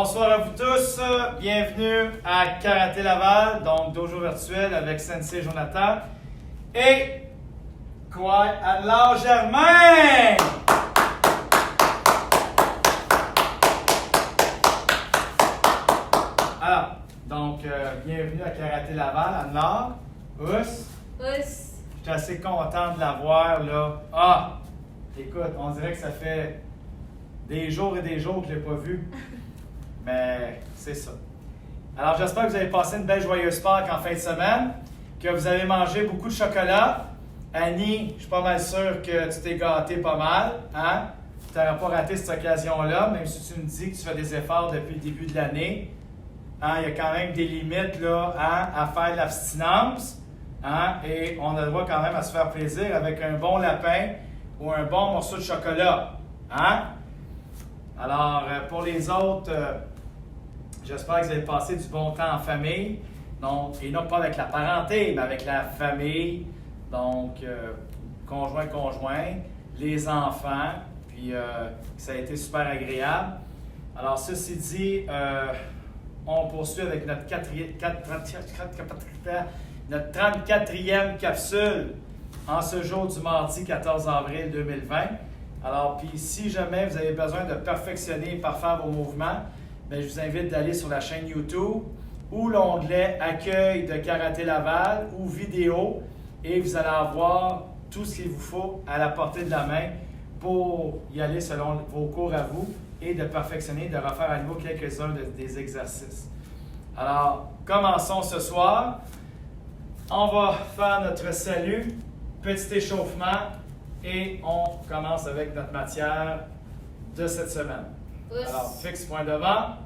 Bonsoir à vous tous, bienvenue à Karaté Laval, donc dojo virtuel avec Sensei Jonathan et Kawhi Adelaar Germain. Alors, donc bienvenue à Karaté Laval, Adelaar. Us. Je suis assez content de l'avoir là. Ah, écoute, on dirait que ça fait des jours et des jours que je ne l'ai pas vu. Mais c'est ça. Alors, j'espère que vous avez passé une belle joyeuse Pâques en fin de semaine, que vous avez mangé beaucoup de chocolat. Annie, je suis pas mal sûr que tu t'es gâté pas mal. Hein? Tu n'auras pas raté cette occasion-là, même si tu me dis que tu fais des efforts depuis le début de l'année. Hein? Il y a quand même des limites là, hein, à faire de l'abstinence. Hein? Et on a le droit quand même à se faire plaisir avec un bon lapin ou un bon morceau de chocolat. Hein? Alors, pour les autres, j'espère que vous avez passé du bon temps en famille. Donc, et non pas avec la parenté, mais avec la famille. Donc, conjoint, les enfants. Puis, ça a été super agréable. Alors, ceci dit, on poursuit avec notre 34e capsule en ce jour du mardi 14 avril 2020. Alors, puis si jamais vous avez besoin de perfectionner et parfaire vos mouvements, bien, je vous invite d'aller sur la chaîne YouTube ou l'onglet Accueil de Karaté Laval ou vidéo et vous allez avoir tout ce qu'il vous faut à la portée de la main pour y aller selon vos cours à vous et de perfectionner, de refaire à nouveau quelques-uns des exercices. Alors, commençons ce soir. On va faire notre salut, petit échauffement. Et on commence avec notre matière de cette semaine. Us. Alors, fixe point devant.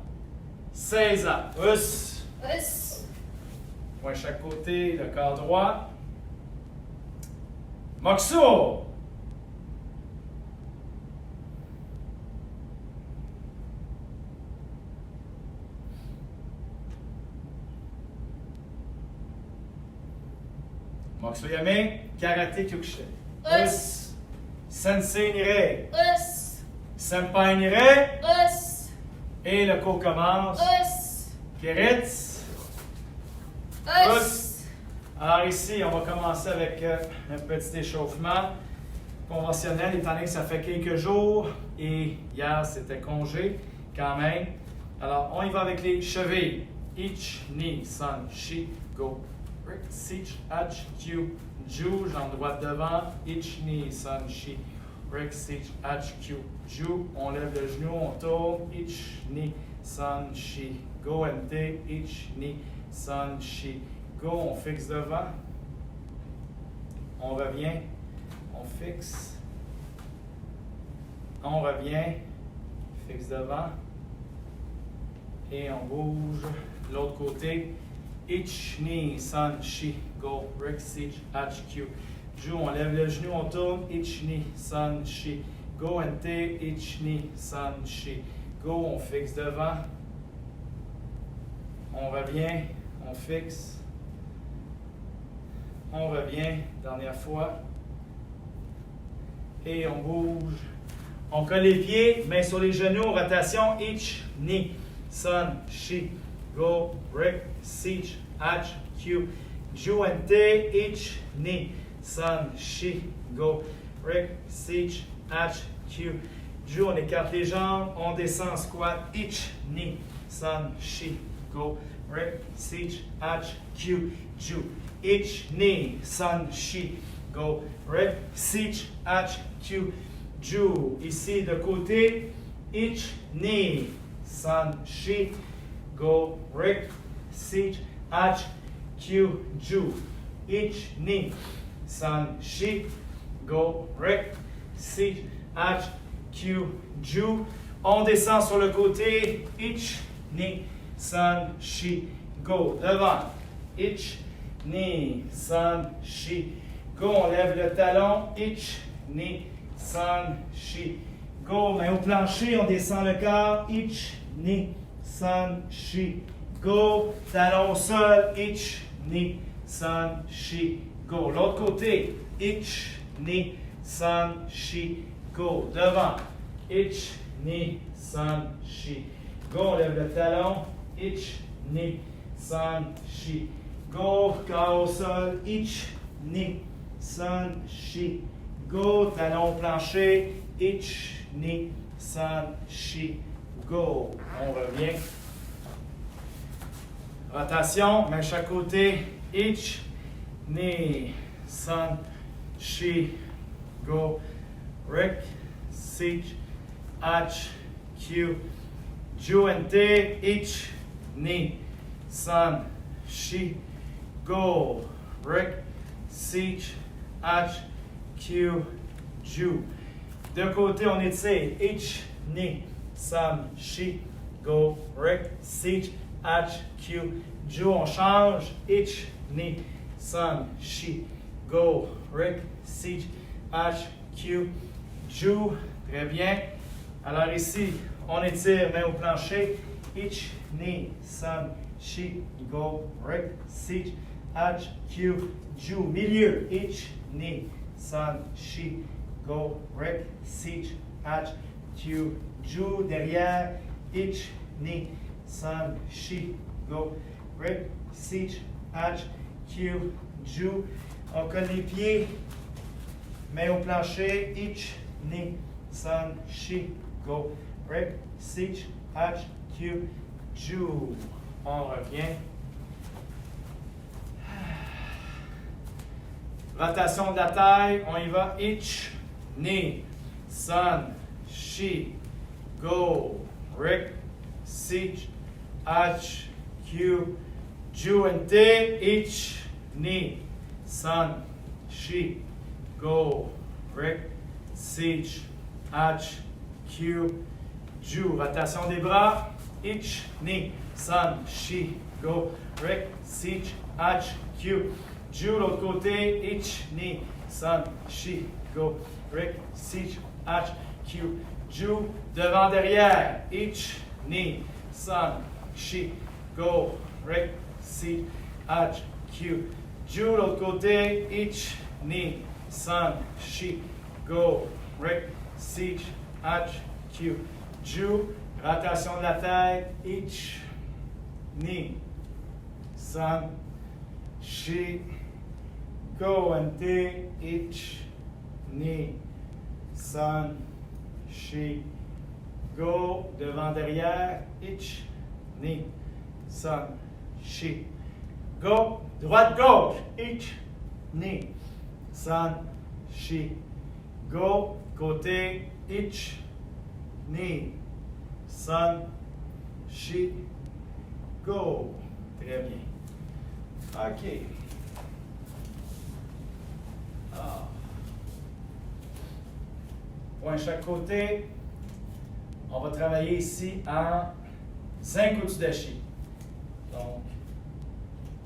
16 ans. Us. Us. Point chaque côté, le corps droit. Moxo. Moxo Yame, Karaté Kyokushin. Us. Sensei Nire. Us. Senpai Nire. Us. Et le cours commence. Us. Kiritz. Us. Alors ici, on va commencer avec un petit échauffement conventionnel, étant donné que ça fait quelques jours et hier c'était congé quand même. Alors on y va avec les chevilles. Ich, ni, san, shi, go. Rick, sich, ach, q, ju, jambe droite devant. Ich, ni, san, shi. Rick, sich, ach, q, ju. On lève le genou, on tourne. Ich, ni, san, shi. Go, mt. Ich, ni, san, shi. Go, on fixe devant. On revient. On fixe. On revient. Fixe devant. Et on bouge. L'autre côté. Ich, ni, san, shi, go, rick, sich, ach, q. Ju, on lève le genou, on tourne. Ich, ni, san, shi. Go, nt. Ich, ni, san, shi. Go, on fixe devant. On revient. On fixe. On revient. Dernière fois. Et on bouge. On colle les pieds, mains sur les genoux, rotation. Ich, ni, san, shi. Go, rick, sich, ach, q. Ju, nt, ich, ni, san, shi. Go, rick, sich, ach, q. Ju, on écarte les jambes, on descend, squat. Ich, ni, san, shi. Go, rick, sich, ach, q. Ju. Ich, ni, san, shi. Go, rick, sich, ach, q. Ju. Ici, de côté. Ich, ni, san, shi. Go, rick, sich, ach, q, ju. Ich, ni, san, shi. Go, rick, sich, ach, q, ju. On descend sur le côté. Ich, ni, san, shi. Go, devant. Ich, ni, san, shi. Go, on lève le talon. Ich, ni, san, shi. Go, main au plancher, on descend le corps. Ich, ni, san, shi. Go, talon au sol. Ich, ni, san, shi. Go. L'autre côté. Ich, ni, san, shi. Go. Devant. Ich, ni, san, shi. Go, on lève le talon. Ich, ni, san, shi. Go, corps au sol. Ich, ni, san, shi. Go, talon plancher. Ich, ni, san, shi. Go. On revient. Rotation, main chaque côté. Ich, ni, san, shi. Go. Rick, sich, ach, Q. Ju and T. Ich, ni, san, shi. Go. Rick, sich, ach, Q, Ju. De côté, on étire. Ich, ni, san, shi. Go. Rick, sich, ach, Q, Ju. On change. Ich, ni, san, shi. Go. Rick, sich, ach, Q, Ju. Très bien. Alors ici, on étire, main au plancher. Ich, ni, san, shi. Go. Rick, sich, ach, Q, Ju. Milieu. Ich, ni, san, shi. Go. Rick, sich, ach, Q, Ju. Derrière. Ich, ni, san, shi. Go. Rick, sich, ach, Q, Ju. On colle les pieds. Main au plancher. Ich, ni, san, shi. Go. Rick, sich, ach, Q, Ju. On revient. Rotation de la taille. On y va. Ich, ni, san, shi. Go. Rick, sich, ach, Q, Ju and T. Ich, ni, san, shi. Go. Rick, sich, ach, Q, Ju. Rotation des bras. Ich, ni, san, shi. Go. Rick, sich, ach, Q, Ju. L'autre côté. Ich, ni, san, shi. Go. Rick, sich, ach, Q, Ju. Devant, derrière. Ich, ni, san, shi. Go. Rick, sich, ach, Q, Ju. L'autre côté. Ich, ni, san, shi. Go. Rick, sich, ach, Q, Ju. Rotation de la tête. Ich, ni, san, shi. Go and T. Ich, ni, san, shi. Go. Devant, derrière. Ich, ni, san, shi. Go. Droite, gauche. Ich, ni, san, shi. Go. Côté. Ich, ni, san, shi. Go. Très bien. OK. Point chaque côté. On va travailler ici en Zenkutsudaishi. Donc,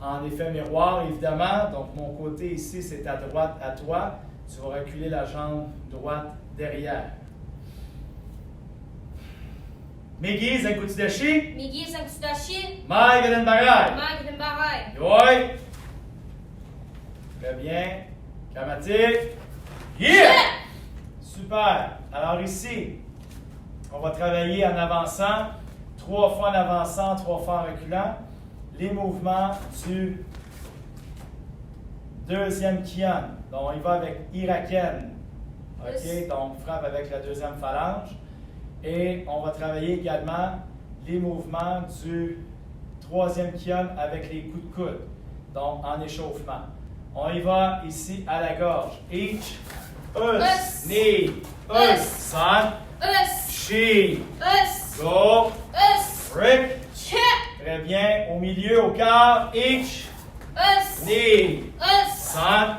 en effet miroir, évidemment. Donc, mon côté ici, c'est à droite à toi. Tu vas reculer la jambe droite derrière. Migi Zenkutsudaishi. Migi Zenkutsudaishi. Mai Gaden Barai. Mai Gaden Barai. Yoi. Très bien. Kamatik. Yeah! Super. Alors ici, on va travailler en avançant, 3 fois en avançant, 3 fois en reculant, les mouvements du deuxième Kion. Donc, on y va avec Iraken. OK? Donc, frappe avec la deuxième phalange. Et on va travailler également les mouvements du troisième Kion avec les coups de coude. Donc, en échauffement. On y va ici à la gorge. Ich, us, ni, us, san, shi, go, rick. Très bien. Au milieu, au quart. Ich, ni, san,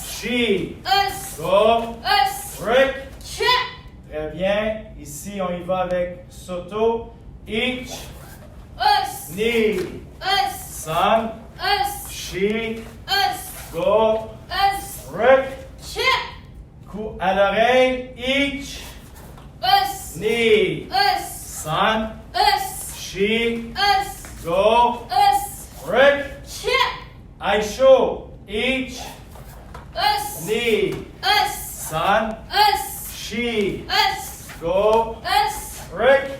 shi, go, rick. Très bien. Ici, on y va avec Soto. Ich, ni, san, shi, go, rick. Coup à l'oreille. Ich, ni, san, shi, go, rick. Aisho. Ich, ni, san, shi, go, rick.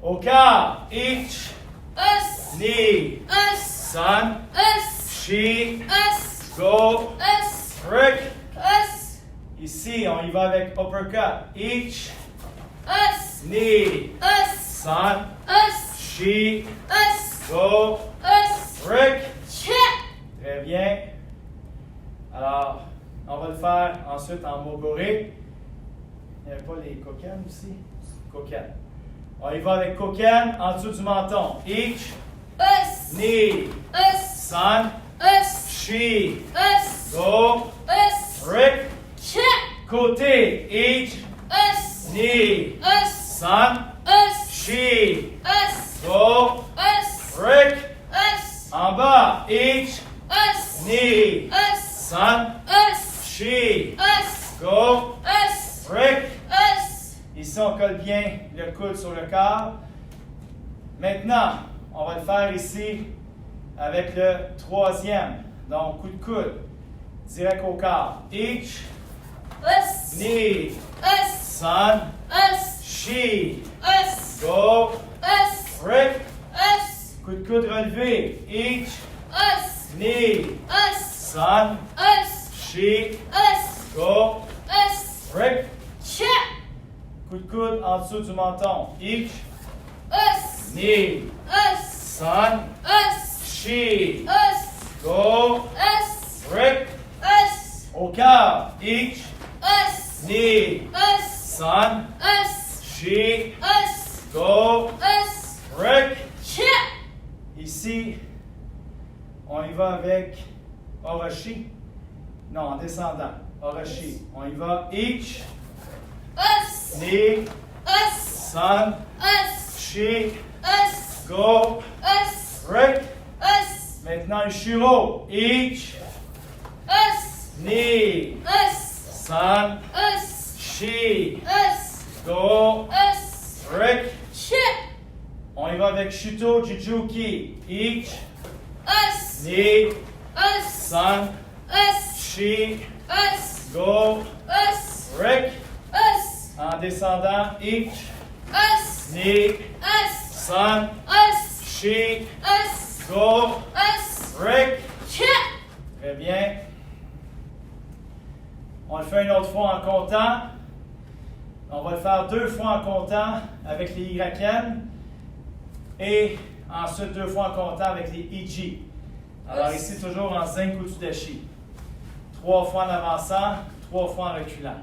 Au Au quart, each, us, knee, us, son, us, she, us, go, us, Rick. us, Ici, on y va avec uppercut. Each, us, knee, us, son, us, she, us, go, us, Rick. check, Très bien. Alors, on va le faire ensuite en mogoré. Il n'y avait pas les coquines aussi? Coquines. On y va avec coquine en dessous du menton. Each, us, knee, us, son, us, she, us, go, us, Rick. check, Côté, each, us, knee, us, son, us, she, us, go, us, Rick. us, En bas, each, us, knee, us, son, us, she, us, go, us, Rick. us, Ici, on colle bien le coude sur le corps. Maintenant, on va le faire ici avec le troisième. Donc, coup de coude, direct au corps. Each, us, knee, us, son, us, she, us, go, us, Rick. us, Coup de coude relevé. Each, us, knee, us, son, us, she, us, go, us, Rick. check, Coup de coude en dessous du menton. Each, us, knee, us, son, us, she, us, go, us, Rick. us, Au cœur. Each, us, knee, us, son, us, she, us, go, us, Rick. check, Ici, on y va avec Orochi. Non, en descendant. Orochi. On y va. Each, us, knee, us, son, us, she, us, go, us, Rick. us, Maintenant, le shiro. Each, us, knee, us, son, us, she, us, go, us, Rick. check, On y va avec Shuto Jujuki. Each, us, knee, us, son, us, she, us, go, us, Rick. us, En descendant, each, us, knee, us, son, us, she, us, go, us, Rick. check, Très bien. On le fait une autre fois en comptant. On va le faire 2 fois en comptant avec les irakiennes. Et ensuite 2 fois en comptant avec les Iji. Alors ici, toujours en Zenku Tsudashi. 3 fois en avançant, 3 fois en reculant.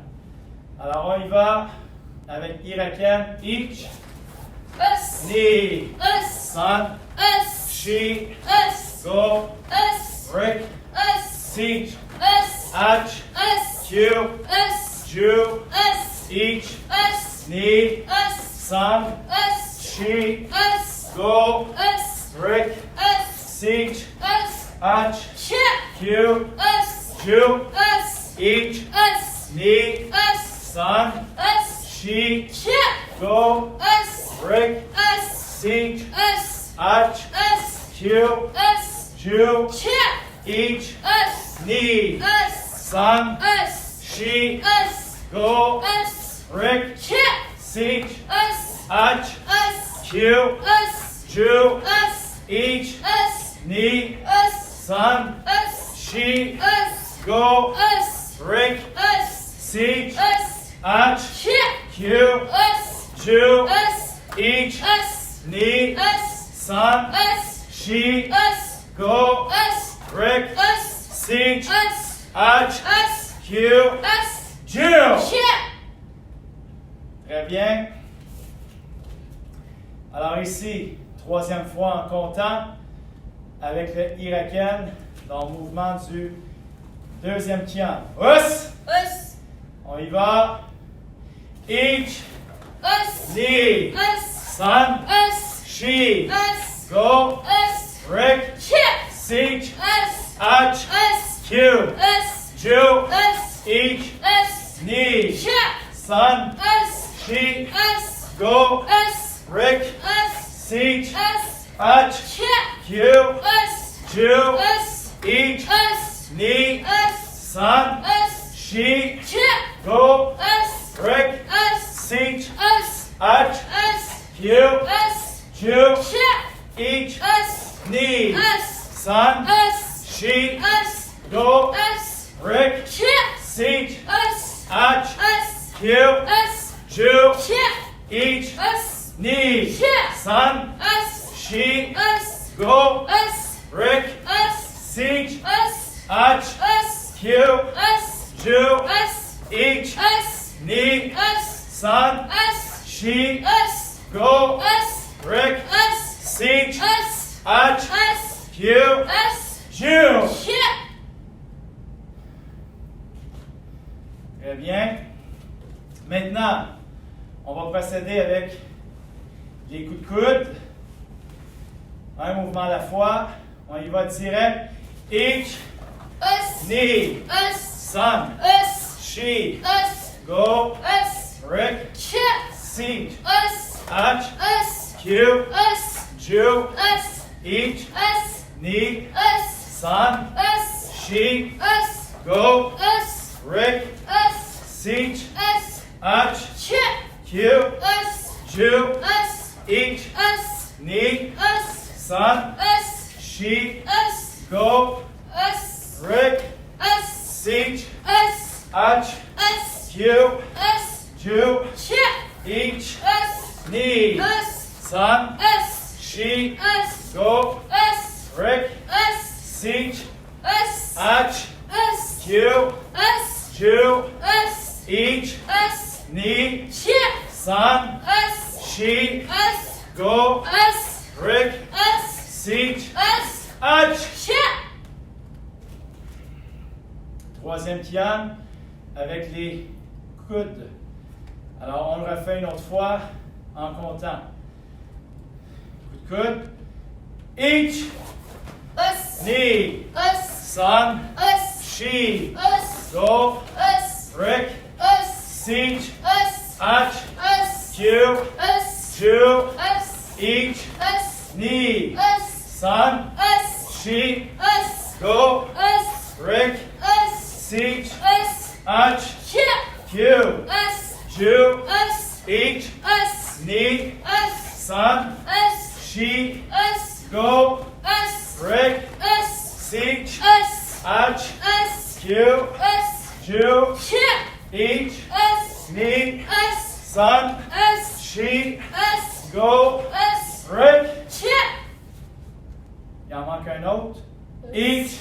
Alors on y va avec irakienne. Each, us, knee, us, son, us, she, us, go, us, Rick, us, siege, us, Ach, us, Q, us, Jew, us, each, us, knee, us, son, us, she, us, go, us, Rick, us, siege, us, Ach, check, Q, us, Jew, us, each, us, knee, us, son, us, she, check, go, us, Rick, us, siege, us, Ach, us, Q, us, Jew, check, each, us, knee, us, son, us, she, us, go, us, Rick, check, siege, us, Ach, us, Q, us, Jew, us, each, us, knee, us, son, us, she, us, go, us, Rick, us, siege, us, Ach, check, Q, us, Jew, us, each, us, knee, us, son, us, she, us, go, us, Rick, us, siege, us, Ach, us, Q, us, Jew. check, Très bien. Alors ici, 3e fois en comptant avec le irakienne dans le mouvement du 2e kian. Us! us, On y va. Each, us, knee, us, son, us, she, us, go, us, Rick, check, siege, us, Ach, us, Q, us, Jew, us, each, us, knee, check, son, us, she, us, go, us, Rick, us, siege, us, Ach, check, Q, us, Jew, us, each, us, knee, us, son, us, she, check, go, us, Rick, us, siege, us, Ach, us, Q, us, Son, us, She, us, Go, us, Rick, chip, Siege, us, Atch, us, Q, us, Jew, chip, Each, us, Knee, chip, Son, us, She, us, Go, us, Rick, us, Siege, us, Atch, us, Q, us, Jew, us, Each, us, Knee, us, Son, us, She, us, Go, us, Rick, us, Siege, us, Atch, us, Q, us, Jew. chip. Très bien. Maintenant, on va procéder avec les coups de coude. Un mouvement à la fois. On y va direct. Each, Us, knee, us, son, us, she, us, go, us, Rick, chip, siege, us, Atch, us, Q, us, Jew, us, each, us, knee, us, son, us, she, us, go, us, Rick, us, siege, us, Atch, chip, Q, us, Jew, us, each, us, knee, us, son, us, she, us, go, us, Rick, us, siege, us, Atch, us, Q, us, Jew, chip, each, us, knee, us, son, us, she, us, go, us, Rick, us, siege, us, Atch, us, Q, us, Jew, us, each, us, knee, chip, son, us, she, us, go, us, Rick, us, siege, us, Atch. chip. Troisième kian avec les coudes. Alors, on le refait une autre fois en comptant. Coup de coude. Each, Us, knee, us, son, us, she, us, go, us, Rick, us, siege, us, Atch, us, Q, us, Jew, us, each, us, knee, us, son, us, she, us, go, us, Rick, us, siege, us, Atch, chip, Q, us, Jew, us, each, us, knee, us, son, us, she, us, go, us, Rick, us, siege, us, Atch, us, Q, us, Jew, chip, each, us, knee, us, son, us, she, us, go, us, Rick. chip, Il en manque un autre. Each,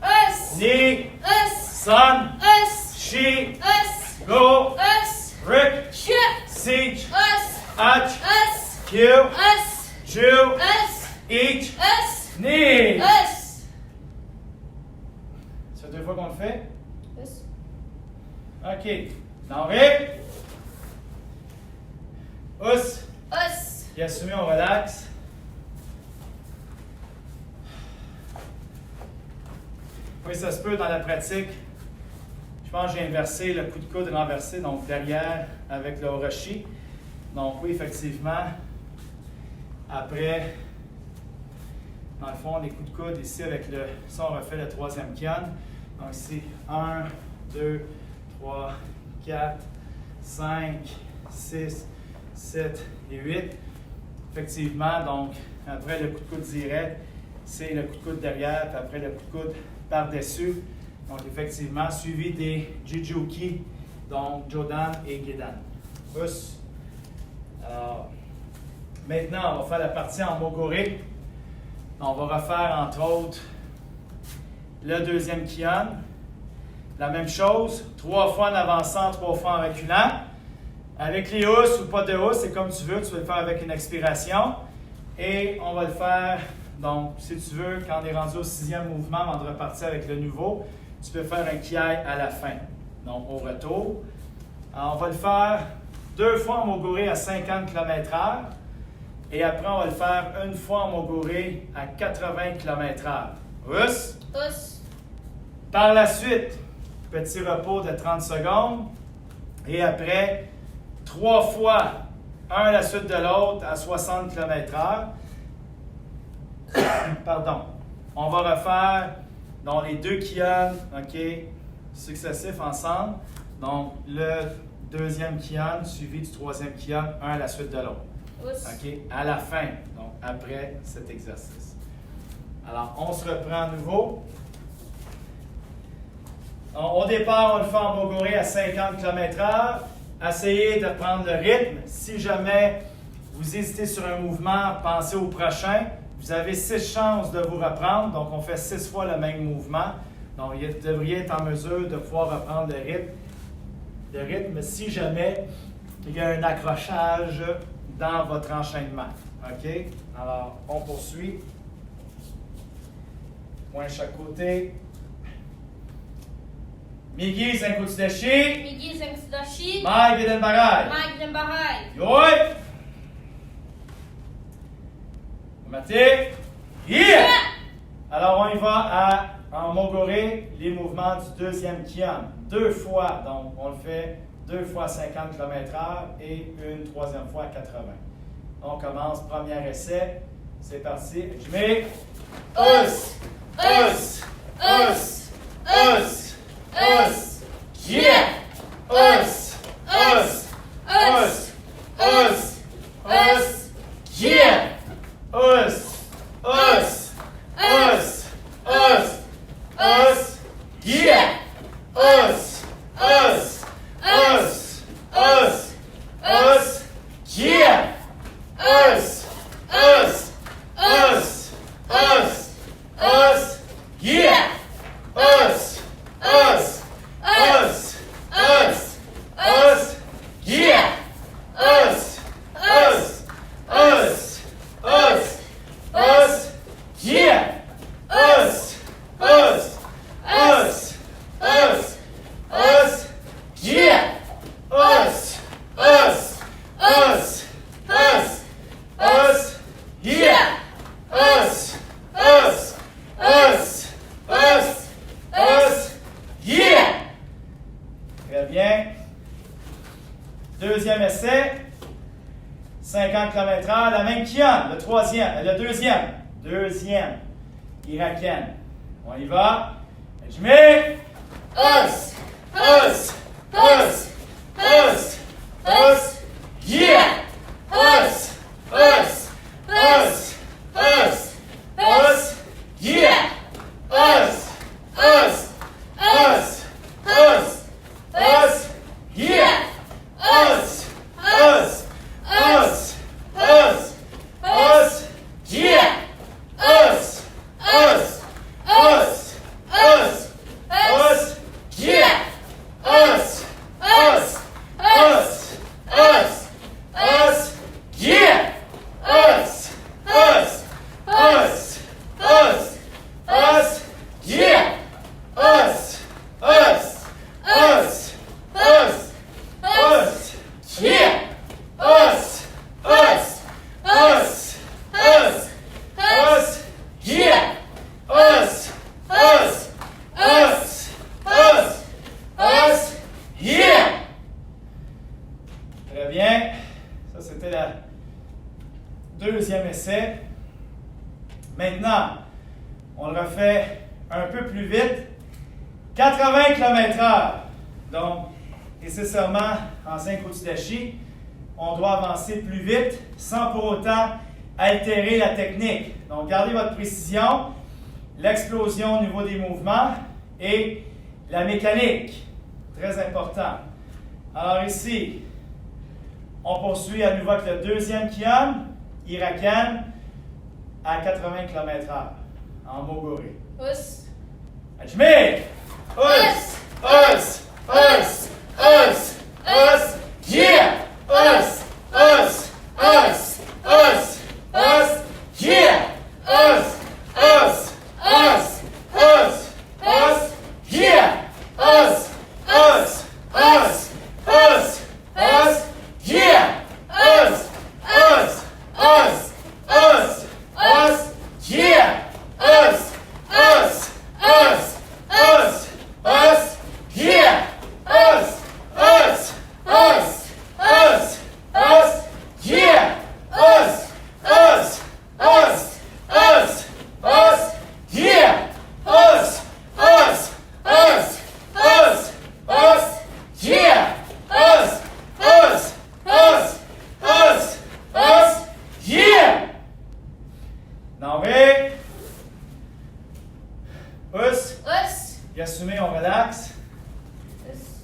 us, knee, us, son, us, she, us, go, us, Rick, chip, siege, us, Atch, us, Q, us, Jew, us, each, us, knee. us. Ça fait deux fois qu'on le fait? Us. OK. Dans Rick. Us. Us. Et assumé, on relaxe. Oui, ça se peut dans la pratique. Je pense que j'ai inversé le coup de coude renversé, donc derrière avec le orochi. Donc oui, effectivement, après, dans le fond, les coups de coude ici avec le... Ça, on refait le troisième kian. Donc ici, 1, 2, 3, 4, 5, 6, 7 et 8. Effectivement, donc, après le coup de coude direct, c'est le coup de coude derrière, puis après le coup de coude par-dessus. Donc, effectivement, suivi des Jujuki, donc Jodan et Gedan. Us. Alors, maintenant, on va faire la partie en Mogoré. On va refaire, entre autres, le deuxième kian. La même chose, 3 fois en avançant, 3 fois en reculant. Avec les housses ou pas de housse, c'est comme tu veux le faire avec une expiration. Et on va le faire, donc, si tu veux, quand on est rendu au 6e mouvement, avant de repartir avec le nouveau, tu peux faire un kiai à la fin, donc au retour. Alors, on va le faire 2 fois en mogoré à 50 km/h. Et après, on va le faire une fois en mogoré à 80 km/h. Housse. Us. Par la suite, petit repos de 30 secondes. Et après, 3 fois, un à la suite de l'autre, à 60 km/h. Pardon. On va refaire donc, les 2 kian, OK, successifs ensemble. Donc, le deuxième kian suivi du troisième kian, un à la suite de l'autre. Us. OK, à la fin, donc après cet exercice. Alors, on se reprend à nouveau. Au départ, on le fait en mogoré à 50 km/h. Essayez de prendre le rythme. Si jamais vous hésitez sur un mouvement, pensez au prochain. Vous avez 6 chances de vous reprendre. Donc, on fait 6 fois le même mouvement. Donc, vous devriez être en mesure de pouvoir reprendre le rythme si jamais il y a un accrochage dans votre enchaînement. OK? Alors, on poursuit. Point chaque côté. Migi, Zenkutsdeshi. Migi Zengsudashi. Mai Gidenbarai. Mike Dembarai. Yoi. Mate. Yeah! Alors, on y va en mogoré, les mouvements du deuxième kian. 2 fois, donc on le fait 2 fois 50 km/h et une troisième fois à 80. On commence, premier essai. C'est parti. Je mets. Us! Us! Us! Us! Us! Yeah! Us! Us! Us! Us! Us! Yeah! Us! Us! Us! Us! Us! Yeah! Us! Us! Us! Us! Us! Yeah! Us! Us! Us! Us! Us! Yeah! Us! Us! Us! Us! Us! Yeah! Us! Us! Us! Us! Us! Yeah! Us! Us! Us! Us! Us! Yeah! Us! Us! Us! Us! Us! Yeah! Us! Us! Us! Us! Us! Yeah! Très bien. Deuxième essai. 50 km/h, la même kian, le deuxième. Deuxième. Irakienne. On y va. Je mets. Us! Us! Us! Us! Us! Yeah! Us! Us! Us! Us! Us! Yeah! Us! Us! Us! Us! Us! Yeah! Us! Us! Us! Us! Us! Yeah! Us! Us! Us! Us! Us! Yeah! Us! Us! Us! Us! Us! Yeah! Us! Us! Us! Us! Us! Yeah! Us! Us! Us! Us! Us! Yeah! Us! Us! Us! Us! Us! Yeah! Us! Us! Us! Us! Us! Yeah! Très bien. Ça, c'était le deuxième essai. Maintenant, on le refait un peu plus vite. 80 km/h. Donc, nécessairement, en Zenkutsdeshi, on doit avancer plus vite sans pour autant altérer la technique. Donc, gardez votre précision, l'explosion au niveau des mouvements et la mécanique. Très important. Alors ici, on poursuit à nouveau avec le deuxième kian, irakienne, à 80 km/h, en mogoré. Us. Ajmer! Us! Us! Us! Us! Us! Yeah! Us! Us! Us! Us! Us! Yeah! Us! Us! Us! Us! Us! Yeah! Us! Us! Us! Us! Us! Yeah! Us! Us! Us! Us! Us! Yeah! Us! Us! Us! Us! Us! Yeah!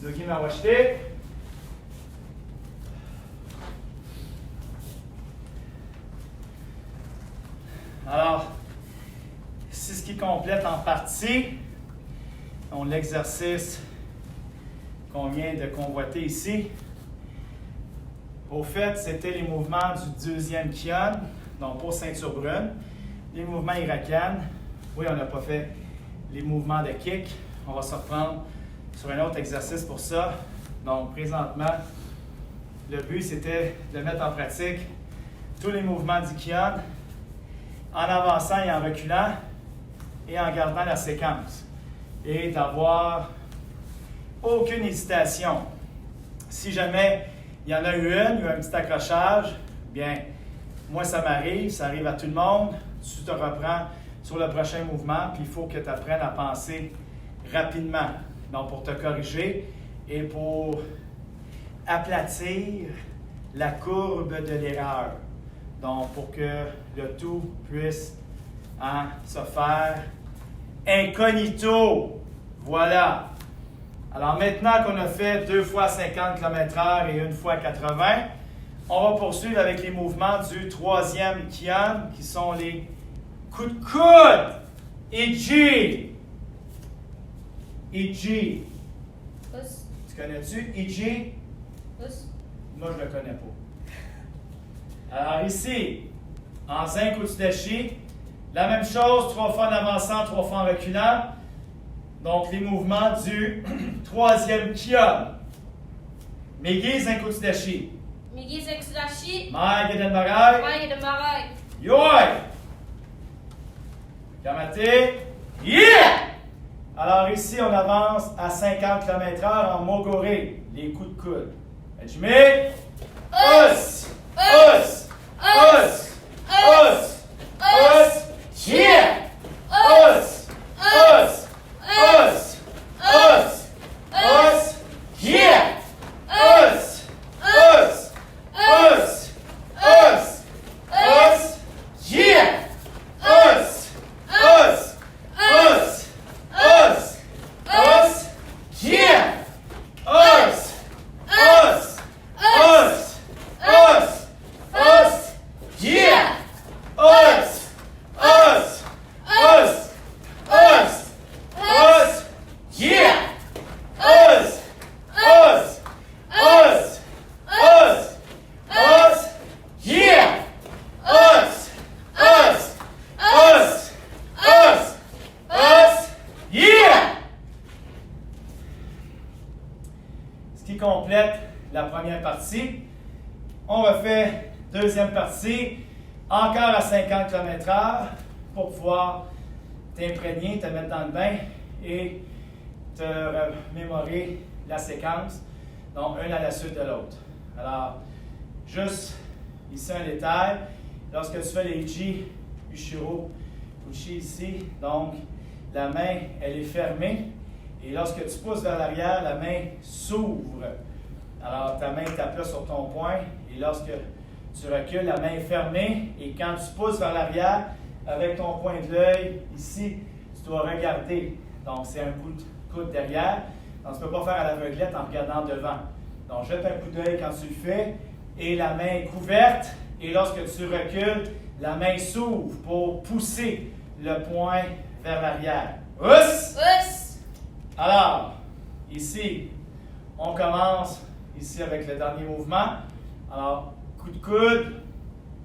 Dogi Mawashite. Alors, c'est ce qui complète en partie l'exercice qu'on vient de convoiter ici. Au fait, c'était les mouvements du deuxième Kion, donc pour ceinture brune. Les mouvements irakiens. Oui, on n'a pas fait les mouvements de kick. On va se reprendre sur un autre exercice pour ça. Donc, présentement, le but, c'était de mettre en pratique tous les mouvements du Kion en avançant et en reculant et en gardant la séquence. Et d'avoir aucune hésitation. Si jamais il y en a eu un petit accrochage, bien, moi ça m'arrive, ça arrive à tout le monde, tu te reprends sur le prochain mouvement, puis il faut que tu apprennes à penser rapidement. Donc, pour te corriger et pour aplatir la courbe de l'erreur. Donc, pour que le tout puisse se faire incognito. Voilà. Alors, maintenant qu'on a fait 2 fois 50 km/h et 1 fois 80, on va poursuivre avec les mouvements du troisième Kion, qui sont les coups de coude. Iji. Iji. Pouce. Tu connais-tu Iji? Pouce. Moi, je ne le connais pas. Alors ici, en zinc Utsudashi, la même chose, 3 fois en avançant, 3 fois en reculant. Donc, les mouvements du troisième Kion. Megi zinc Utsudashi. Migi Zexudashi. Mai Geden Barai. Mai de Marai. Yoi! Yamate. Yeah! Alors ici, on avance à 50 km/h en Mogore, les coups de coude. Hajime. Us! Us! Us! Us! Us! Yeah! Us! Us! Us! Us! Us! Yeah! Us! Us! Us! Us! Us! Yeah! Us! Us! Us! Us! Us! Yeah! Us! Us! Us! Us! Us! Yeah! Us! Us! Us! Us! Us! Yeah! Us! Us! Us! Us! Us! Yeah! Us! Us! Us! Us! Us! Yeah! Ce qui complète la première partie. On refait deuxième partie, encore à 50 km/h pour pouvoir t'imprégner, te mettre dans le bain et te remémorer la séquence, donc un à la suite de l'autre. Alors, juste ici un détail, lorsque tu fais les Ichi, Ushiro, Uchi ici, donc la main, elle est fermée et lorsque tu pousses vers l'arrière, la main s'ouvre. Alors, ta main tape là sur ton poing et lorsque tu recules, la main est fermée et quand tu pousses vers l'arrière, avec ton coin de l'œil, ici, tu dois regarder. Donc, c'est un coup de coude derrière. Donc, tu ne peux pas faire à l'aveuglette en regardant devant. Donc, jette un coup d'œil quand tu le fais et la main est couverte. Et lorsque tu recules, la main s'ouvre pour pousser le poing vers l'arrière. Us! Us. Alors, ici, on commence ici avec le dernier mouvement. Alors, coup de coude,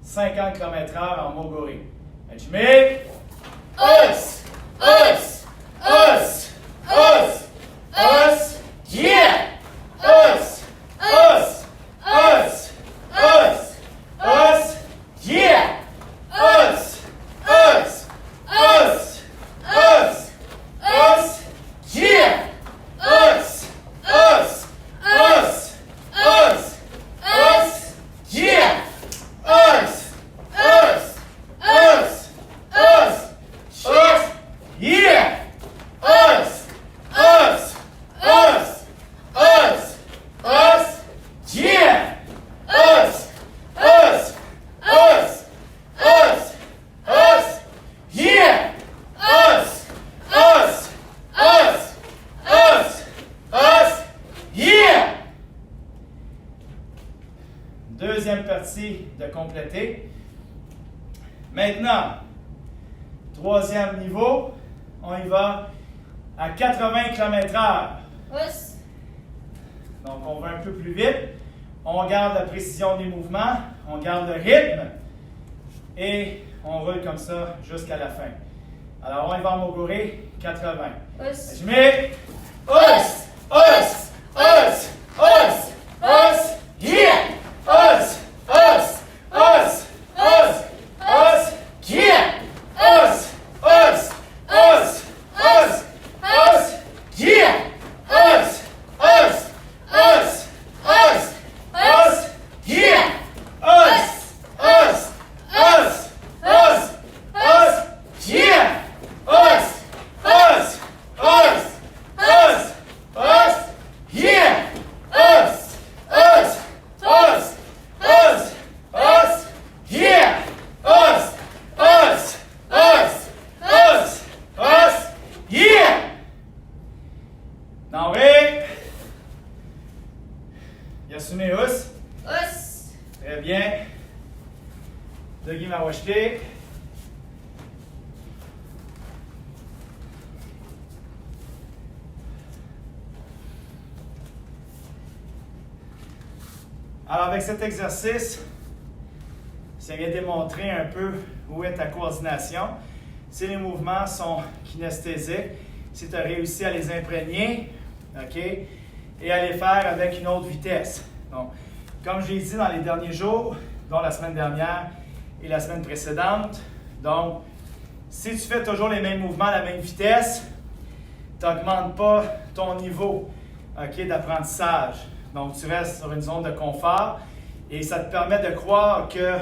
50 km/h en Mogore. Hajime. Us! Us! Us! Us! Us! Yeah! Us! Us! Us! Us! Us! Yeah! Us! Us! Us! Us! Us! Yeah! Us! Us! Us! Us! Us! Yeah! Us! Us! Us! Us! Us! Yeah! deuxième partie de compléter. Maintenant, troisième niveau, on y va à 80 km/h. Pousse. Donc, on va un peu plus vite. On garde la précision des mouvements, on garde le rythme et on roule comme ça jusqu'à la fin. Alors, on y va en moguri, 80. Pousse. Je mets os, os, os, os, os, yeah, os, os, os, os, os, yeah, os, os, os, os, os, yeah, os, os, os, os, os, yeah, os, os, os, os, os, yeah, os, os, os, os, os, yeah, os, os, os, os, os, yeah, os, os, os, os, os, yeah. Now wait. Assumez os. Os. Très bien. Dougie Mawashke. Alors, avec cet exercice, ça vient démontrer un peu où est ta coordination. Si les mouvements sont kinesthésiques, si tu as réussi à les imprégner, OK, et à les faire avec une autre vitesse. Donc, comme je l'ai dit dans les derniers jours, dont la semaine dernière et la semaine précédente, donc, si tu fais toujours les mêmes mouvements à la même vitesse, tu n'augmentes pas ton niveau, OK, d'apprentissage. Donc, tu restes sur une zone de confort et ça te permet de croire que,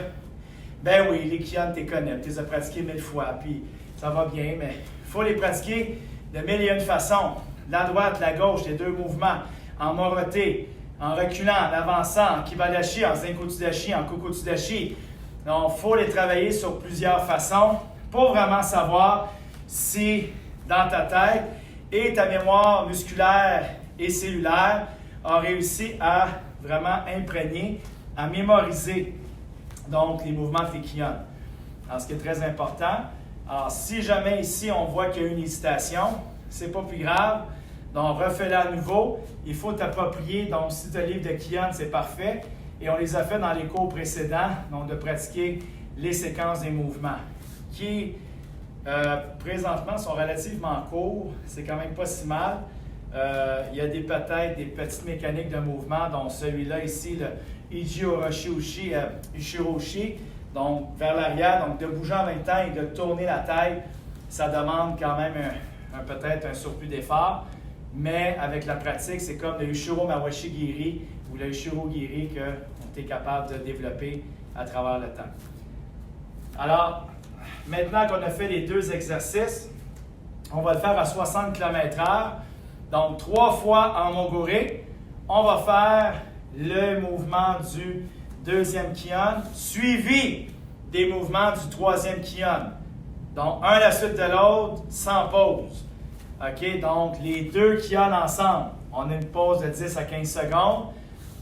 ben oui, les Kion, tu les connais, tu les as pratiqués 1000 fois, puis ça va bien, mais il faut les pratiquer de 1001 façons. La droite, la gauche, les deux mouvements, en moroté, en reculant, en avançant, en kibadashi, en zenkotsudashi, en kokotsudashi. Donc, il faut les travailler sur plusieurs façons pour vraiment savoir si dans ta tête et ta mémoire musculaire et cellulaire a réussi à vraiment imprégner, à mémoriser donc les mouvements de tes Kion. Alors, ce qui est très important. Alors, si jamais ici on voit qu'il y a une hésitation, c'est pas plus grave. Donc, refais-le à nouveau. Il faut t'approprier. Donc, si tu as le livre de Kion, c'est parfait. Et on les a fait dans les cours précédents, donc de pratiquer les séquences des mouvements, qui présentement sont relativement courts. C'est quand même pas si mal. Il y a peut-être des petites mécaniques de mouvement, dont celui-là ici, le Iji Oroshi Ushi, Ushiroshi, donc vers l'arrière, donc de bouger en même temps et de tourner la tête, ça demande quand même peut-être un surplus d'effort, mais avec la pratique, c'est comme le Ushiro Mawashi Giri ou le Ushiro Giri qu'on est capable de développer à travers le temps. Alors, maintenant qu'on a fait les deux exercices, on va le faire à 60 km/h. Donc, 3 fois en moguri, on va faire le mouvement du deuxième Kion, suivi des mouvements du troisième Kion. Donc, un à la suite de l'autre, sans pause. OK? Donc, les deux Kion ensemble. On a une pause de 10 à 15 secondes.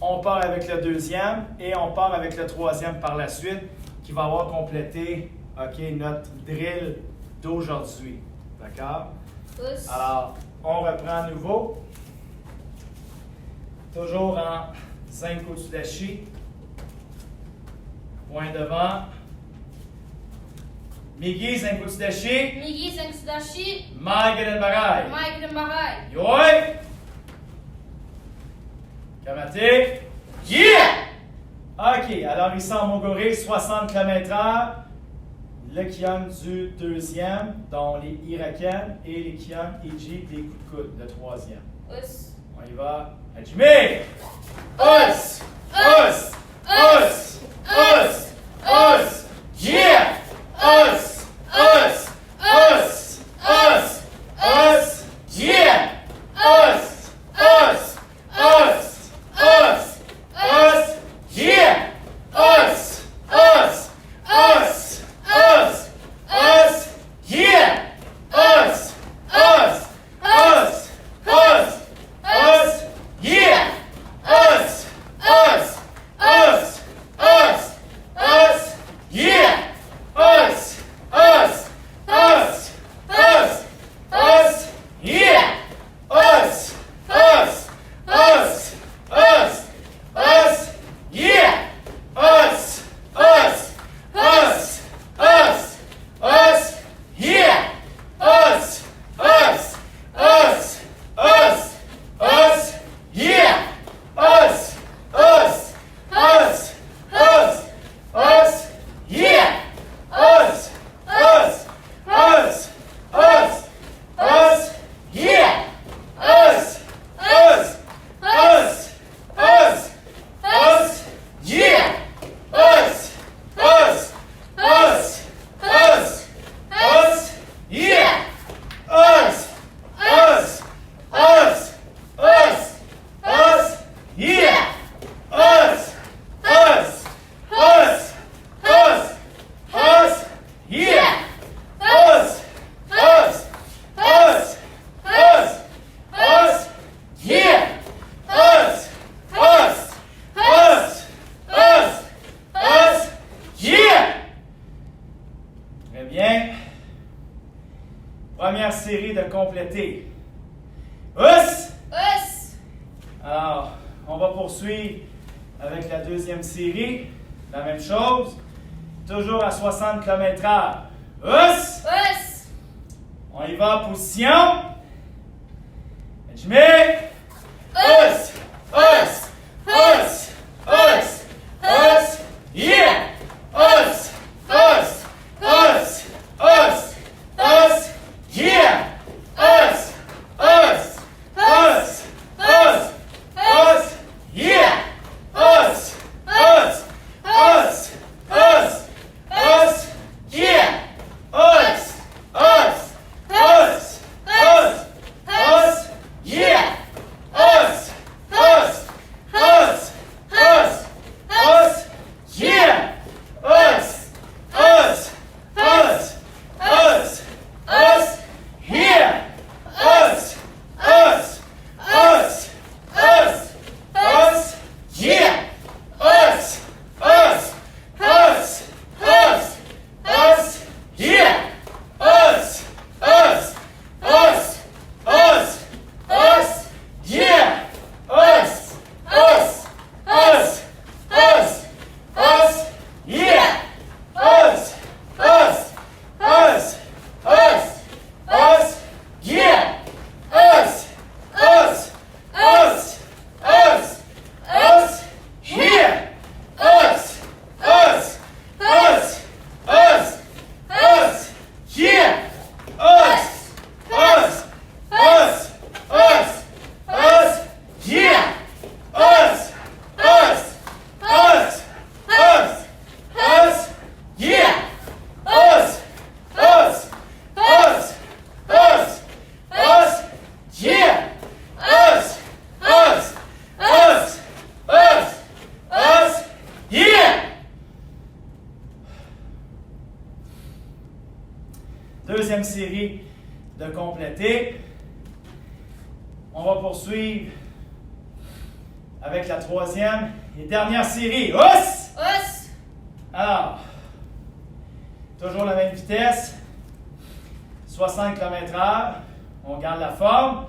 On part avec le deuxième et on part avec le troisième par la suite, qui va avoir complété, OK, notre drill d'aujourd'hui. D'accord? Pousse. Alors, on reprend à nouveau. Toujours en zenkotsudashi. Point devant. Migi zenkotsudashi. Migi zenkotsudashi. Maigaren barai. Maigaren barai. Yoi. Kamate. Yeah! OK, alors ici en moguri, 60 km/h. Le Kion du deuxième, dont les Iraken, et les Kion Iji, les coups de coude, le troisième. Pousse. On y va. Hajime! Os! Os! Os! Os! Os! Yeah! Os! Os! Os! Os! Os! Yeah! Os! Os! Os! Os! Os! Yeah! Os! Os! Os! Os! Os! Yeah! Os! Os! Os! Os! Os! Yeah! Us! Us! Us! série de compléter. Us! Us. Alors, on va poursuivre avec la deuxième série. La même chose. Toujours à 60 km/h. Us! Us. On y va en position. Je mets. Us! Us! Us! Us! Us! Yeah! Us! Us! Us! Us! Us! Yeah! Us! Us! Us! Us! Us! Yeah! Us! Us! Us! Us! Us! Yeah! Us! Us! Us! Us! Us! Yeah! Us! Us! Us! Us! Us! Yeah! Us! Us! Us! Us! Us! Yeah! Us! Us! Us! Us! Us! Yeah! Us! Us! Us! Us! Us! Yeah! Us! Us! Us! Us! Us! Yeah! Us! Us! Us! Us! Us! Yeah! Us! Us! Us! Us! Us! Yeah! Us! Us! Us! Us! Us! Yeah! Us! Us! Us! Us! Us! Yeah! Us! Us! Us! Us! Us! Yeah! Us! Us! Us! Us! Us! Yeah! Us! Us! Us! Us! Us! Yeah! Us! Us! Us! Us! Us! Yeah! Deuxième série de compléter. On va poursuivre avec la troisième et dernière série. Us! Us. Alors, toujours la même vitesse, 60 km/h, on garde la forme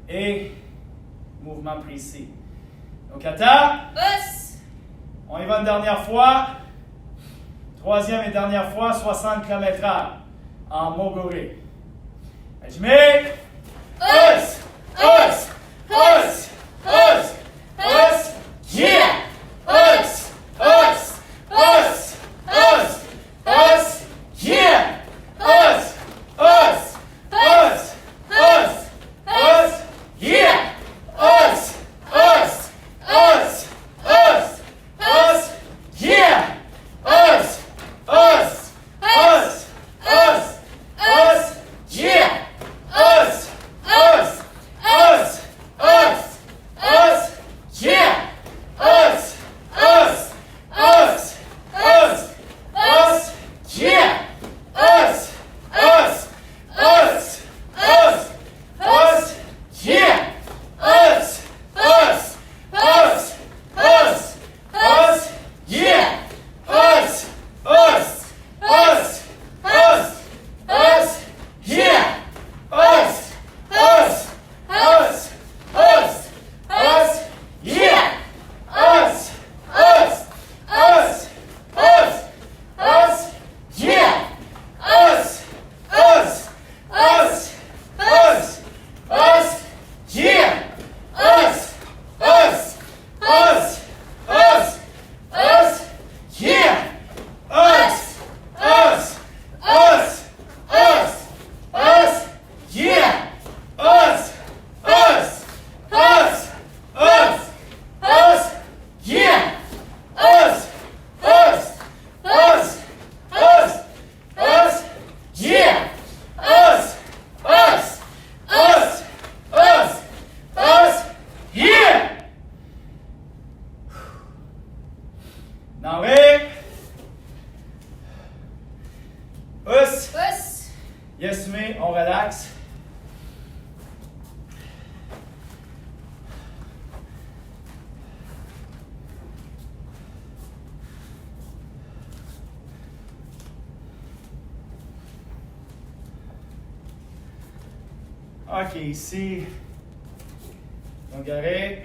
et mouvement précis. Donc, attends, Us. on y va une dernière fois, troisième et dernière fois, 60 km/h en moguri. Je mets us, us, us, us, us, yeah, us, us, us, us, us, yeah, us, us, us, us, us, yeah, us, us, us, us, us, yeah, us, us, us, us, us, yeah, us, us, us, us, us, yeah, us, us, us, us, us, yeah, us, us, us, us, us, yeah, us, us, us, us, us, yeah, us, us, us, us, us, yeah, us, us, us, us, us, yeah, us, us, us, us, us, yeah, us, us, us, us, us, yeah, us, us, us, us, us, yeah, us, us, us, us, us, yeah, us, us, us, us, us, yeah, us, us, us, us, us, yeah, us, us, us, us, us, yeah. Now, hey, us. Us. Yes, mais on relaxe. OK, ici. Donc, arrêt.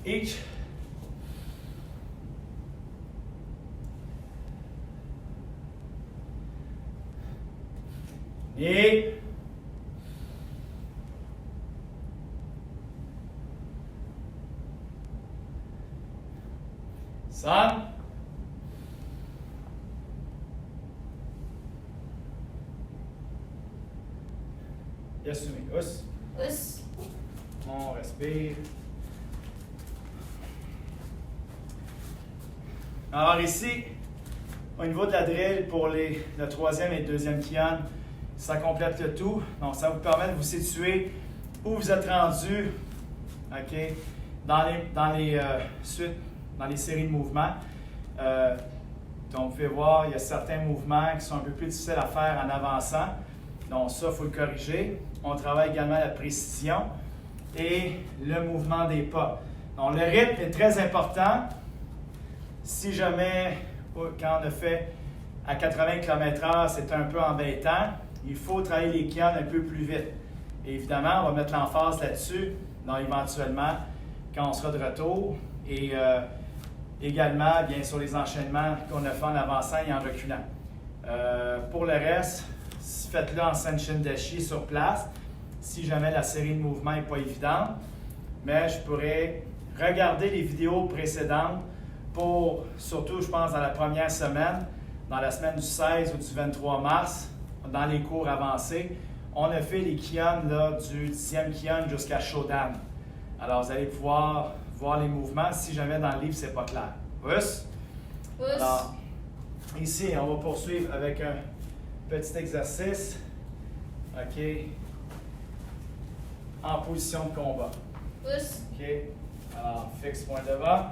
Each. Et. Sun. Yasumi. Us. Us. On respire. Alors ici, au niveau de la drill pour le troisième et le deuxième kian, ça complète le tout. Donc ça vous permet de vous situer où vous êtes rendu, OK, dans les séries de mouvements. Donc vous pouvez voir, il y a certains mouvements qui sont un peu plus difficiles à faire en avançant. Donc ça, il faut le corriger. On travaille également la précision et le mouvement des pas. Donc le rythme est très important. Si jamais, quand on a fait à 80 km/h, c'est un peu embêtant, il faut travailler les kians un peu plus vite. Et évidemment, on va mettre l'emphase là-dessus, éventuellement, quand on sera de retour. Et également, bien sûr, les enchaînements qu'on a fait en avançant et en reculant. Pour le reste, faites-le en Senshin Dashi sur place, si jamais la série de mouvements n'est pas évidente. Mais je pourrais regarder les vidéos précédentes pour, surtout, je pense, dans la première semaine, dans la semaine du 16 ou du 23 mars, dans les cours avancés, on a fait les kians du 10e kian jusqu'à Shodan. Alors, vous allez pouvoir voir les mouvements si jamais dans le livre, c'est pas clair. Us? Us. Alors, ici, on va poursuivre avec un petit exercice. OK? En position de combat. Us. OK? Alors, fixe point devant.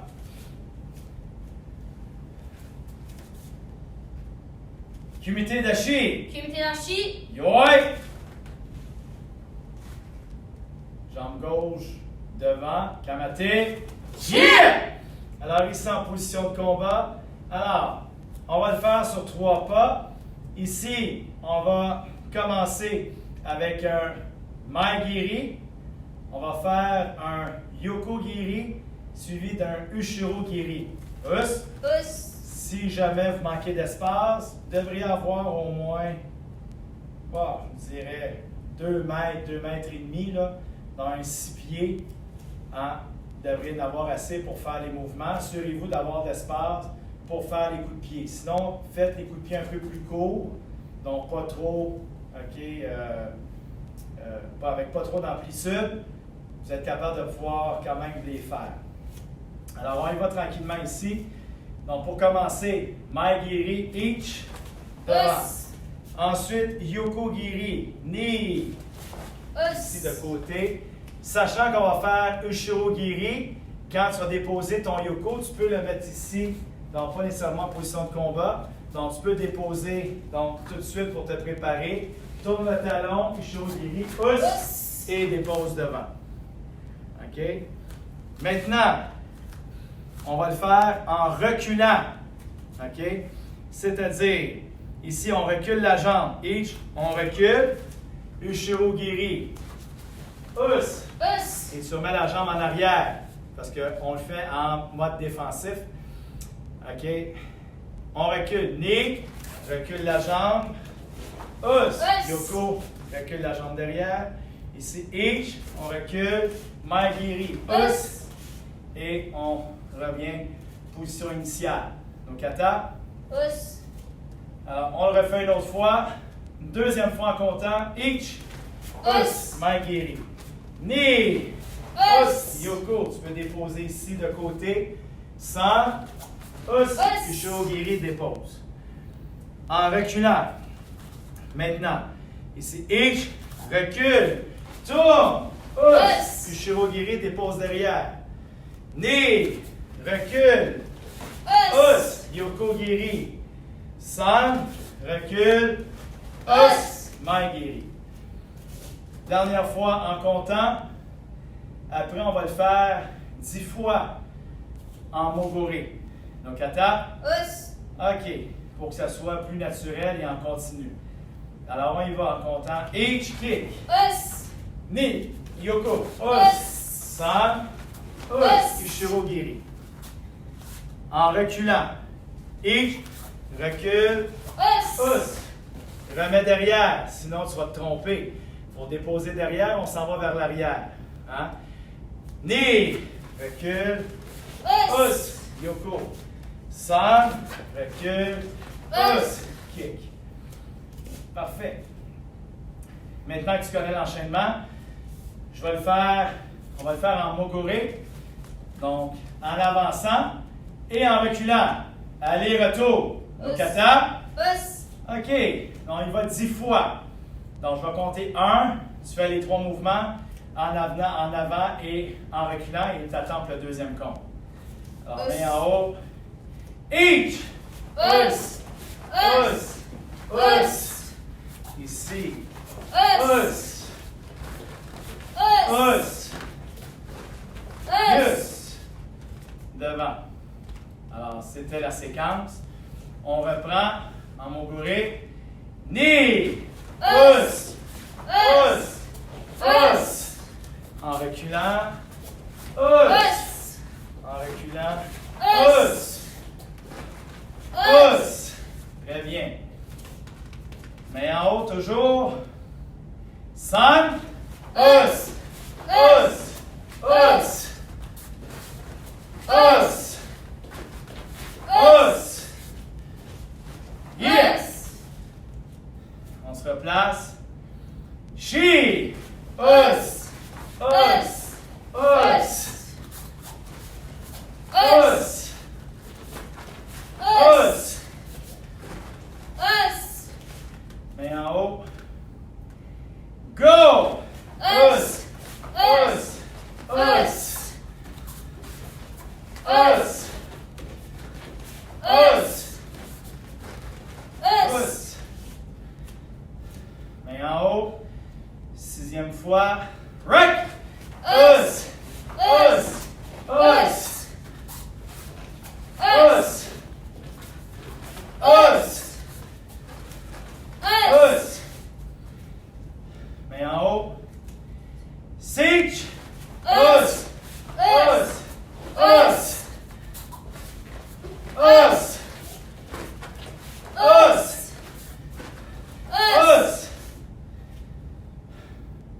Kumite dashi. Kumite dashi. Yoi. Jambe gauche devant. Kamate. Yeah! Alors, ici en position de combat. Alors, on va le faire sur 3 pas. Ici, on va commencer avec un Maegiri. On va faire un Yoko Giri suivi d'un Ushiro Giri. Us. Us. Si jamais vous manquez d'espace, vous devriez avoir au moins, je dirais, 2 mètres, 2 mètres et demi, là, dans un 6 pieds. Hein? Vous devriez en avoir assez pour faire les mouvements. Assurez-vous d'avoir de l'espace pour faire les coups de pied. Sinon, faites les coups de pied un peu plus courts, donc pas trop, OK, avec pas trop d'amplitude. Vous êtes capable de pouvoir quand même les faire. Alors, on y va tranquillement ici. Donc, pour commencer, Maegiri, each, devant. Us. Ensuite, Yoko Giri, knee, ici de Us. côté. Sachant qu'on va faire Ushiro Giri, quand tu vas déposer ton Yoko, tu peux le mettre ici, donc pas nécessairement en position de combat. Donc, tu peux déposer tout de suite pour te préparer. Tourne le talon, Ushiro Giri, us, et dépose devant. OK? Maintenant, on va le faire en reculant. OK? C'est-à-dire, ici, on recule la jambe. Each, on recule. Ushiro Giri. Us. Us. Et tu remets la jambe en arrière. Parce qu'on le fait en mode défensif. OK? On recule. Knee. Recule la jambe. Us. Us. Yoko. Recule la jambe derrière. Ici, each. On recule. Maegiri. Us. Et on revient position initiale. Donc, kata. Us. Alors, on le refait une autre fois. Une deuxième fois en comptant. Each. Us. Maegiri. Knee. Us. Yoko, tu peux déposer ici de côté. Sans. Us. Ushiro Giri dépose. En reculant. Maintenant. Ici. Each. Recule. Tourne. Us. Ushiro Giri dépose derrière. Knee. Recule. Us. Yoko Giri. San. Recule. Us. Maegiri. Dernière fois en comptant. Après, on va le faire 10 fois en mogori. Donc, kata. Us. OK. Pour que ça soit plus naturel et en continu. Alors, on y va en comptant. Ich, kick. Us. Ni, Yoko. Us. San. Us. Ichiro Giri. En reculant. Ich, recule. Us. Remets derrière, sinon tu vas te tromper. Pour déposer derrière, on s'en va vers l'arrière. Hein? Ni, recule. Us. Yoko. San, recule. Us. Kick. Parfait. Maintenant que tu connais l'enchaînement, on va le faire en mogure. Donc, en avançant et en reculant. Aller-retour. Au kata. Us. OK. Donc, il va 10 fois. Donc, je vais compter 1. Tu fais les 3 mouvements en avant et en reculant et tu attends pour le deuxième compte. Alors, main en haut. Each. Us. Us. Us. Ici. Us. Us. Us. Us. Us. Devant. Alors, c'était la séquence. On reprend en mogure. Ni. Us. Us. Us. En reculant. Us. En reculant. Us. Us. Très bien. Mais en haut, toujours. San. Us. Us. Us. Us. Us. Yes. On se replace. She. Us. Us. Us. Us. Us. Us. Main en haut. Go. Us. Us. Us. Us. Us. Us. Main en haut. 6e fois. Rec. Us. Us. Us. Us. Us. Us. Main en haut. Siege. Us. Us. Us. Us. Us. Us.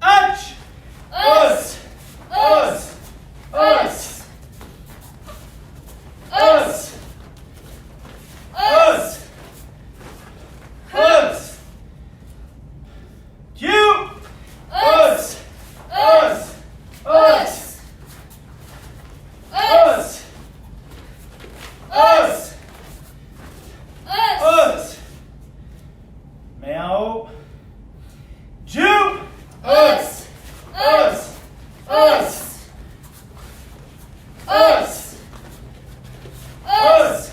Atch. Us. Us. Us. Us. Us. Us. Q. Us. Us. Us. Us. Us. Us. Main en haut. Ju. Us. Us. Us. Us. Us.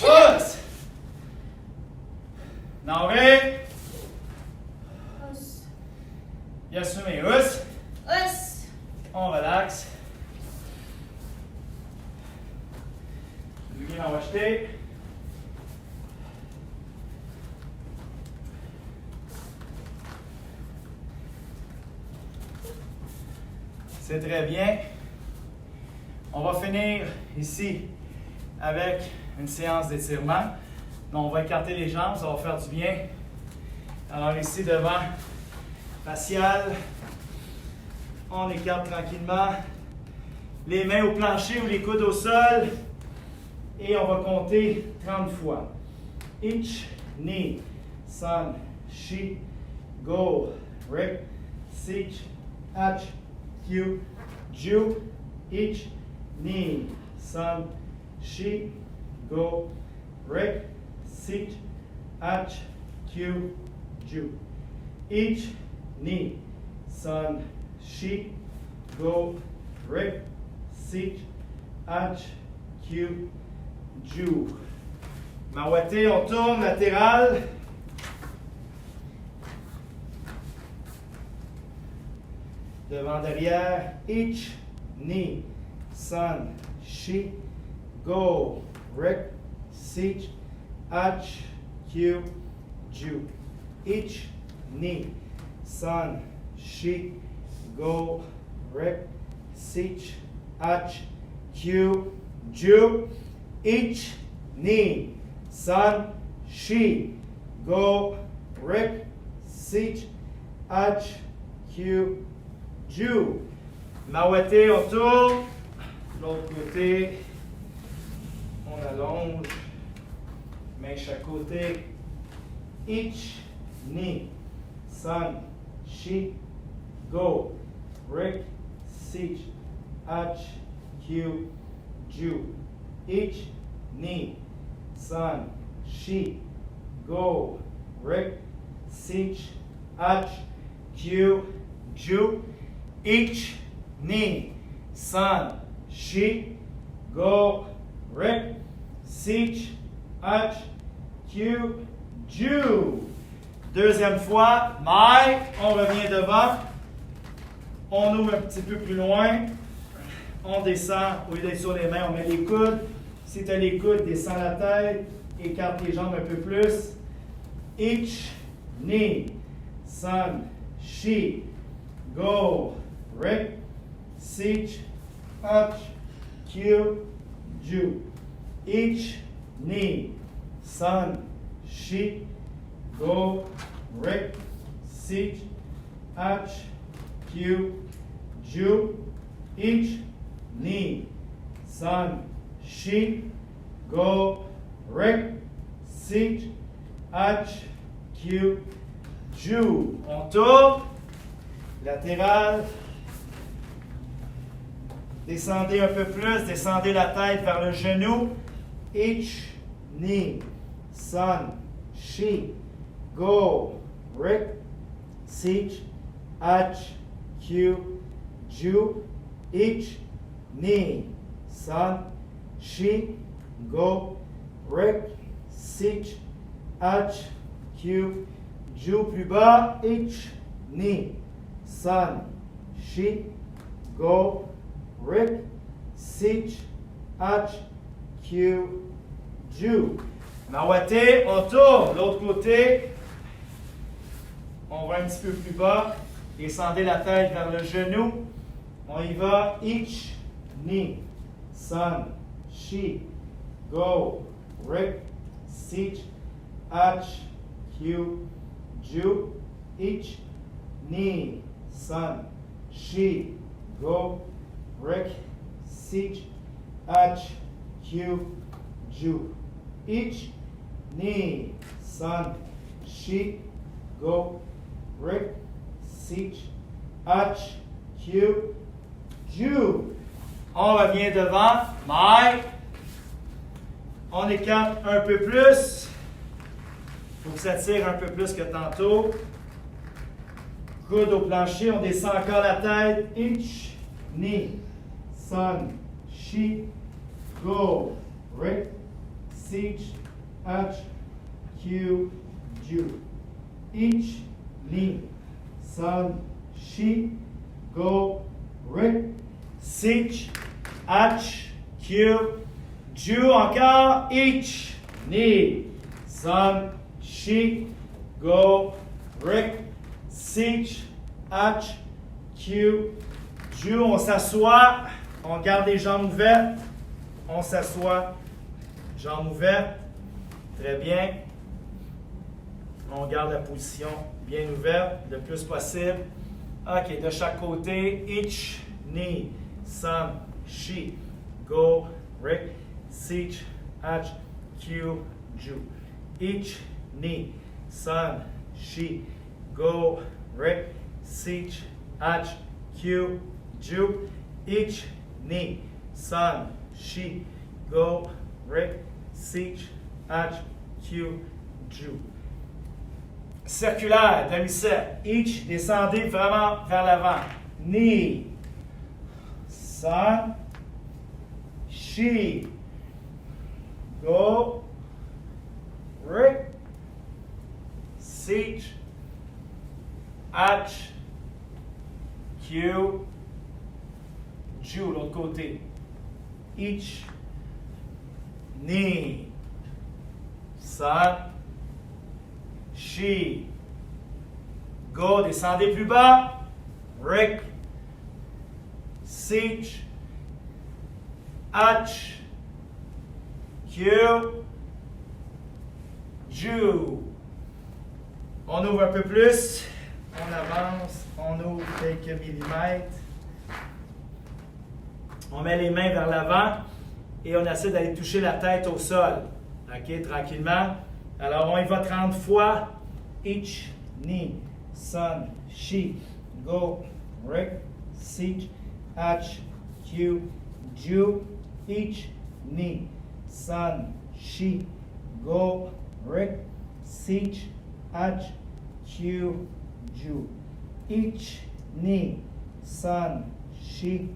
Us. Navré. Us. Bien assumé. Us. Us. On relaxe. On va jeter. C'est très bien. On va finir ici avec une séance d'étirement. Donc, on va écarter les jambes, ça va faire du bien. Alors ici devant, facial. On écarte tranquillement. Les mains au plancher ou les coudes au sol. Et on va compter 30 fois. Ich, ni, san, shi, go, rip, sich, ach, Q, ju, ich, ni, san, shi, go, rip, sich, ach, Q, ju. Ich, ni, san, shi, go, rip, sich, ach, Q, ju. Maouaté, on tourne latéral. Devant, derrière. Ich, ni, san, shi, go, rip, sich, ach, Q, Ju. Ich, ni. Son, she, go, rick, sich, ach, Q, Ju. Ich, ni. Son, she, go, rick, sich, ach, Q, Ju. Mawate, on tourne. L'autre côté, on allonge. Main chaque côté. Ich, ni. Son, she, go, rick, sich, ach, Q, Ju. Ich, ni. Son, she, go, rick, sich, ach, Q, Ju. Ich, ni. Son, she, go, rick, sich, ach, Q, Ju. Deuxième fois, my, on revient devant, on ouvre un petit peu plus loin, on descend, au lieu d'être sur les mains, on met les coudes. Si tu as les coudes, descends la tête, écarte les jambes un peu plus. Ich, ni, son, she, go, rick, sich, ach, Q, Ju. Ich, ni, son, she, go, rick, sich, ach, Q, Ju. Ich, ni, son, she, go, rick, sich, ach, Q, Ju. On tourne, latéral. Descendez un peu plus, descendez la tête vers le genou. Ich, ni, son, she, go, rick, sich, ach, Q, Ju. Ich, ni, son, she, go, rick, sich, ach, Q, Ju. Plus bas. Ich, ni, son, she, go, rick, sich, ach, Q, Ju. Mawate, on tourne. L'autre côté, on va un petit peu plus bas. Descendez la tête vers le genou. On y va. Ich, ni, son, she, go, rick, sich, ach, Q, Ju. Ich, ni, son, she, go, rick, sich, ach, Q, Ju. Ich, ni, son, she, go, rick, sich, ach, Q, Ju. On revient devant. My. On écarte un peu plus. Il faut que ça tire un peu plus que tantôt. Coude au plancher. On descend encore la tête. Ich, ni, son, she, go, rick, sich, ach, Q, Ju. Ich, ni, son, she, go, rick, sich, ach, Q, Ju. Encore. Ich, ni, son, she, go, rick, sich, ach, Q, Ju. On s'assoit. On garde les jambes ouvertes. On s'assoit. Jambes ouvertes. Très bien. On garde la position bien ouverte le plus possible. OK, de chaque côté. Ich, ni, son, she, go, rick, sich, ach, Q, Ju. Ich, ni, son, she, go, rick, sich, ach, Q, Ju. Ich, ni, son, she, go, rick, sich, ach, Q, Ju. Circulaire, demi-cercle. Ich, descendez vraiment vers l'avant. Ni, son, she, go, rick, sich, ach, Q, Ju. L'autre côté. Ich, ni, son, She. Go, descendez plus bas. Rick. Seach. Hutch. Q. Ju. On ouvre un peu plus. On avance. On ouvre quelques millimètres. On met les mains vers l'avant et on essaie d'aller toucher la tête au sol. OK, tranquillement. Alors, on y va 30 fois. Each, knee, son, she, go, Rick, seach, hatch, Q, Ju. Each, knee, son, she, go, Rick, seach, hatch, Q, Ju. Each, knee, son, she,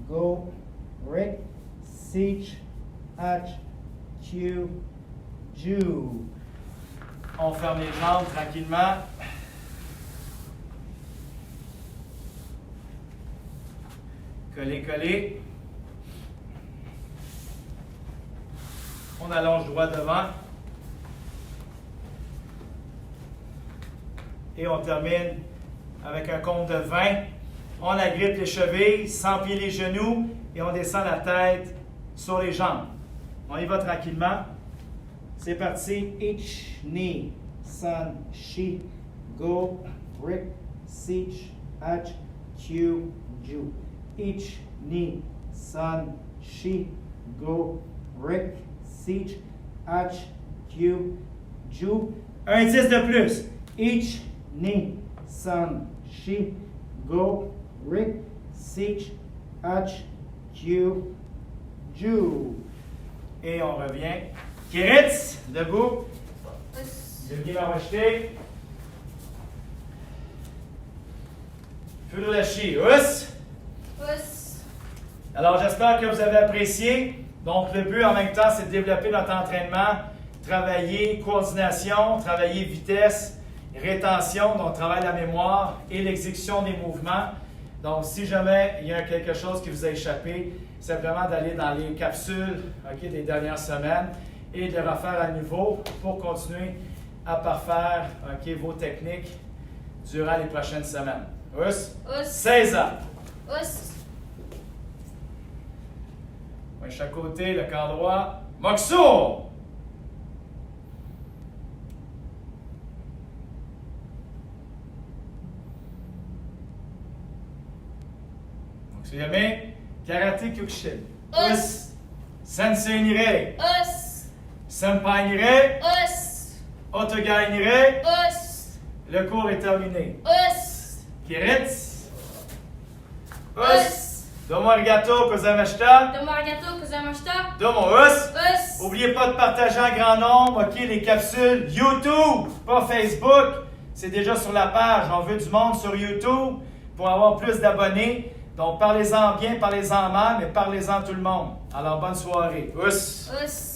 go, Rick, seach, hatch, Q, Ju. On ferme les jambes tranquillement. Collez, collez. On allonge droit devant. Et on termine avec un compte de 20. On agrippe les chevilles, sans plier les genoux et on descend la tête sur les jambes. On y va tranquillement. C'est parti. Each, knee, son, she, go, Rick, seach, hatch, Q, Ju. Each, knee, son, she, go, Rick, seach, hatch, Q, Ju. Un 10 de plus. Each, knee, son, she, go, Rick, seach, hatch, Q, Ju. Et on revient. Kiritz, debout. Us. Le pied va rejeter. Furudashi, us. Us. Alors, j'espère que vous avez apprécié. Donc, le but en même temps, c'est de développer notre entraînement, travailler coordination, travailler vitesse, rétention, donc travailler la mémoire et l'exécution des mouvements. Donc, si jamais il y a quelque chose qui vous a échappé, simplement d'aller dans les capsules des dernières semaines et de les refaire à nouveau pour continuer à parfaire vos techniques durant les prochaines semaines. Us? Us. 16 ans. Us. Ouais, chaque côté, le corps droit. Moxo! Moxo-yame. Karate Kyokushin. Us. Sensei nire. Us. Senpai nire. Us. Otogai nire. Us. Le cours est terminé. Us. Kiritz. Us. Domo arigato gozaimasu. Domo arigato gozaimasu. Domo us. Us. N'oubliez pas de partager en grand nombre les capsules YouTube, pas Facebook. C'est déjà sur la page. On veut du monde sur YouTube pour avoir plus d'abonnés. Donc, parlez-en bien, parlez-en mal, mais parlez-en tout le monde. Alors, bonne soirée. Us! Us.